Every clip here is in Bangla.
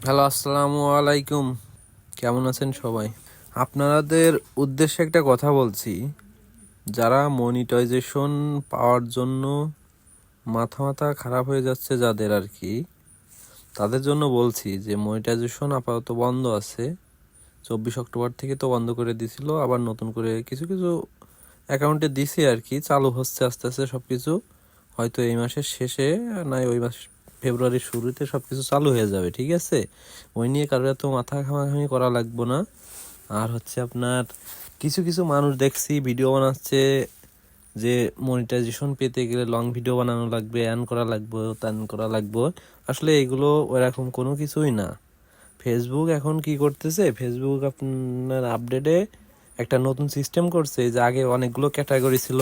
হ্যালো, আসসালামু আলাইকুম। কেমন আছেন সবাই? আপনাদের উদ্দেশ্যে একটা কথা বলছি। যারা মনিটাইজেশন পাওয়ার জন্য মাথা মাথা খারাপ হয়ে যাচ্ছে, যাদের আর কি, তাদের জন্য বলছি যে মনিটাইজেশন আপাতত বন্ধ আছে। 24 অক্টোবর থেকে তো বন্ধ করে দিছিল, আবার নতুন করে কিছু কিছু অ্যাকাউন্টে দিছে আর কি, চালু হচ্ছে আস্তে আস্তে সব কিছু। হয়তো এই মাসের শেষে, নয় ওই মাস ফেব্রুয়ারির শুরুতে সব কিছু চালু হয়ে যাবে, ঠিক আছে? ওই নিয়ে কারোর এত মাথা ঘামাঘামি করা লাগবে না। আর হচ্ছে আপনার কিছু কিছু মানুষ দেখছি ভিডিও বানাচ্ছে যে মনিটাইজেশন পেতে গেলে লং ভিডিও বানানো লাগবে, অ্যান করা লাগবে, ত্যান করা লাগবে। আসলে এগুলো ওরকম কোনো কিছুই না। ফেসবুক এখন কি করতেছে, ফেসবুক আপনার আপডেটে একটা নতুন সিস্টেম করছে যে আগে অনেকগুলো ক্যাটাগরি ছিল,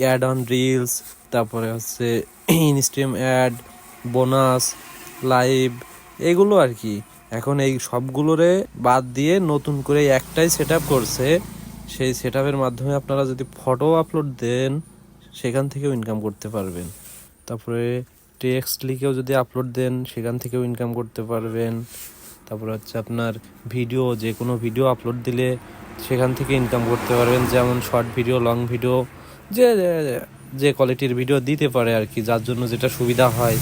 অ্যাড অন রিলস, তারপরে হচ্ছে ইনস্ট্রিম অ্যাড, বোনাস, লাইভ, এগুলো আর কি। এখন এই সবগুলোরে বাদ দিয়ে নতুন করে একটাই সেট আপ করছে। সেই সেট আপের মাধ্যমে আপনারা যদি ফটো আপলোড দেন, সেখান থেকেও ইনকাম করতে পারবেন। তারপরে টেক্সট লিখেও যদি আপলোড দেন, সেখান থেকেও ইনকাম করতে পারবেন। তারপরে হচ্ছে আপনার ভিডিও, যে কোনো ভিডিও আপলোড দিলে সেখান থেকে ইনকাম করতে পারবেন, যেমন শর্ট ভিডিও, লং ভিডিও, যে যে কোয়ালিটির ভিডিও দিতে পারে আর কি, যার জন্য যেটা সুবিধা হয়।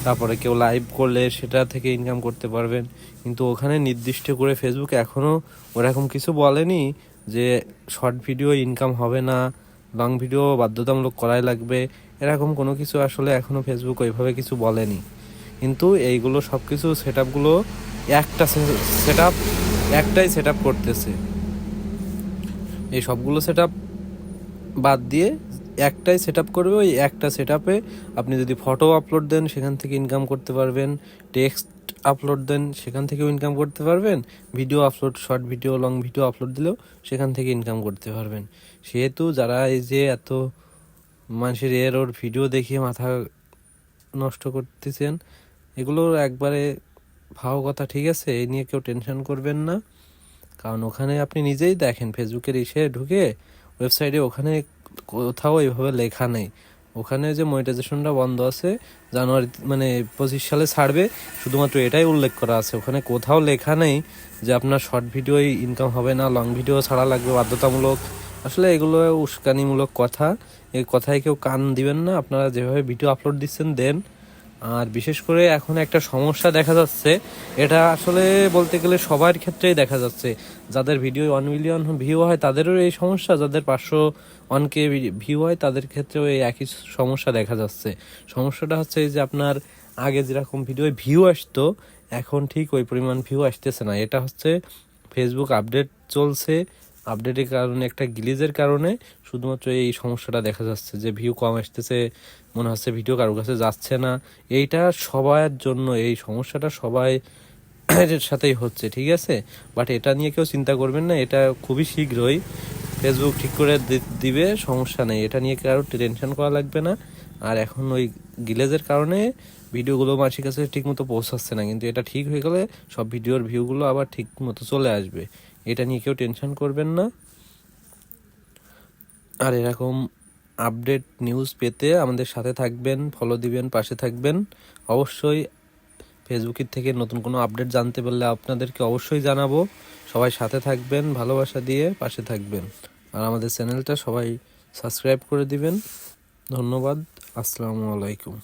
তারপরে কেউ লাইভ করলে সেটা থেকে ইনকাম করতে পারবেন। কিন্তু ওখানে নির্দিষ্ট করে ফেসবুক এখনও ওরকম কিছু বলেনি যে শর্ট ভিডিও ইনকাম হবে না, লং ভিডিও বাধ্যতামূলক করাই লাগবে, এরকম কোনো কিছু আসলে এখনও ফেসবুক ওইভাবে কিছু বলেনি। কিন্তু এইগুলো সব কিছু সেট আপগুলো একটাই সেট আপ করতেছে। এই সবগুলো সেট আপ বাদ দিয়ে একটাই সেট আপ করবে। ওই একটা সেট আপে আপনি যদি ফটো আপলোড দেন, সেখান থেকে ইনকাম করতে পারবেন। টেক্সট আপলোড দেন, সেখান থেকেও ইনকাম করতে পারবেন। Video upload, short video, long video upload দিলেও সেখান থেকে ইনকাম করতে পারবেন। সেহেতু যারা এই যে এত মানুষের ওর ভিডিও দেখিয়ে মাথা নষ্ট করতেছেন, এগুলো একবারে ভালো কথা, ঠিক আছে? এই নিয়ে কেউ টেনশন করবেন না। কারণ ওখানে আপনি নিজেই দেখেন, ফেসবুকের ঢুকে ওয়েবসাইটে ওখানে কোথাও এইভাবে লেখা নেই। ওখানে যে মনিটাইজেশনটা বন্ধ আছে, জানুয়ারি 25 সালে ছাড়বে, শুধুমাত্র এটাই উল্লেখ করা আছে। ওখানে কোথাও লেখা নেই যে আপনার শর্ট ভিডিও ইনকাম হবে না, লং ভিডিও ছাড়া লাগবে বাধ্যতামূলক। আসলে এগুলো উস্কানিমূলক কথা। এই কথায় কেউ কান দিবেন না। আপনারা যেভাবে ভিডিও আপলোড দিচ্ছেন দেন। আর বিশেষ করে এখন একটা সমস্যা দেখা যাচ্ছে, এটা আসলে বলতে গেলে সবার ক্ষেত্রেই দেখা যাচ্ছে। যাদের ভিডিও 1 মিলিয়ন ভিউ হয় তাদেরও এই সমস্যা, যাদের 501K ভিউ হয় তাদের ক্ষেত্রেও এই একই সমস্যা দেখা যাচ্ছে। সমস্যাটা হচ্ছে এই যে আপনার আগে যেরকম ভিডিও ভিউ আসতো, এখন ঠিক ওই পরিমাণ ভিউ আসতেছে না। এটা হচ্ছে ফেসবুক আপডেট চলছে, আপডেটের কারণে, একটা গ্লিচের কারণে শুধুমাত্র এই সমস্যাটা দেখা যাচ্ছে যে ভিউ কম আসতেছে, মনে হচ্ছে ভিডিও কারোর কাছে যাচ্ছে না। এইটা সবার জন্য, এই সমস্যাটা সবাই সাথেই হচ্ছে, ঠিক আছে? বাট এটা নিয়ে কেউ চিন্তা করবেন না, এটা খুবই শীঘ্রই ফেসবুক ঠিক করে দিবে, সমস্যা নেই। এটা নিয়ে কারো টেনশন করা লাগবে না। আর এখন ওই গ্লেজের কারণে ভিডিওগুলো মানুষের কাছে ঠিক মতো পৌঁছাচ্ছে না, কিন্তু এটা ঠিক হয়ে গেলে সব ভিডিওর ভিউগুলো আবার ঠিক মতো চলে আসবে। এটা নিয়ে কেউ টেনশন করবেন না। আর এরকম আপডেট নিউজ পেতে আমাদের সাথে থাকবেন, ফলো দিবেন, পাশে থাকবেন। অবশ্যই ফেসবুকের থেকে নতুন কোনো আপডেট জানতে পারলে আপনাদেরকে অবশ্যই জানাবো। সবাই সাথে থাকবেন, ভালোবাসা দিয়ে পাশে থাকবেন। আর আমাদের চ্যানেলটা সবাই সাবস্ক্রাইব করে দিবেন। ধন্যবাদ। আসসালামু আলাইকুম।